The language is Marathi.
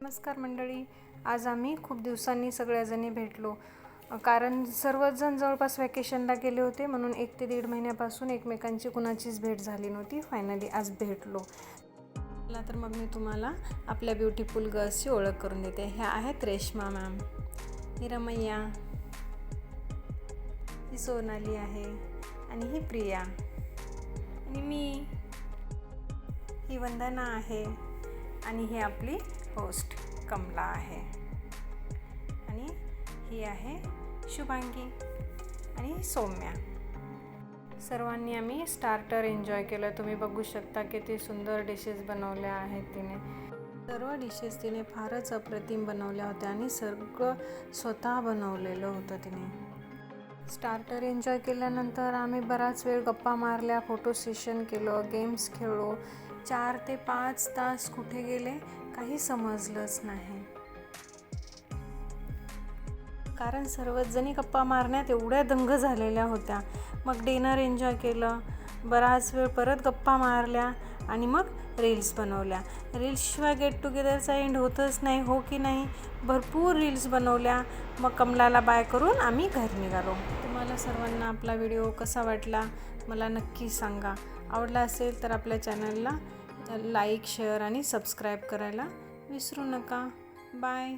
नमस्कार मंडळी, आज आम्ही खूप दिवसांनी सगळ्याजणी भेटलो. कारण सर्वजण जवळपास वॅकेशनला गेले होते, म्हणून 1 ते 1.5 महिन्यापासून एकमेकांची कुणाचीच भेट झाली नव्हती. फायनली आज भेटलो. चला तर मग मी तुम्हाला आपल्या ब्युटिफुल गर्ल्सची ओळख करून देते. ह्या आहेत रेश्मा मॅम, ही रमैया, ही सोनाली आहे, आणि ही प्रिया, आणि मी, ही वंदना आहे, आणि ही आपली होस्ट कमला आहे, आणि ही आहे शुभांगी, आणि ही सौम्या. सर्वांनी आम्ही स्टार्टर एन्जॉय केलं. तुम्ही बघू शकता किती सुंदर डिशेस बनवल्या आहेत तिने. सर्व डिशेस तिने फारच अप्रतिम बनवल्या होत्या आणि सगळं स्वतः बनवलेलं होतं तिने. स्टार्टर एन्जॉय केल्यानंतर आम्ही बराच वेळ गप्पा मारल्या, फोटो सेशन केलं, गेम्स खेळलो. 4 ते 5 तास कुठे गेले काही समजलंच नाही, कारण सर्वच जणी गप्पा मारण्यात एवढ्या दंग झालेल्या होत्या. मग डिनर एन्जॉय केलं, बराच वेळ परत गप्पा मारल्या, आणि मग रील्स बनवल्या. रील्सशिवाय गेट टुगेदरचा एंड होतच नाही, हो की नाही. भरपूर रील्स बनवल्या. मग कमलाला बाय करून आम्ही घरी निघालो. तुम्हाला सर्वांना आपला व्हिडिओ कसा वाटला मला नक्की सांगा. आवडला असेल तर आपल्या चॅनलला लाईक, शेअर आणि सबस्क्राईब करायला विसरू नका. बाय.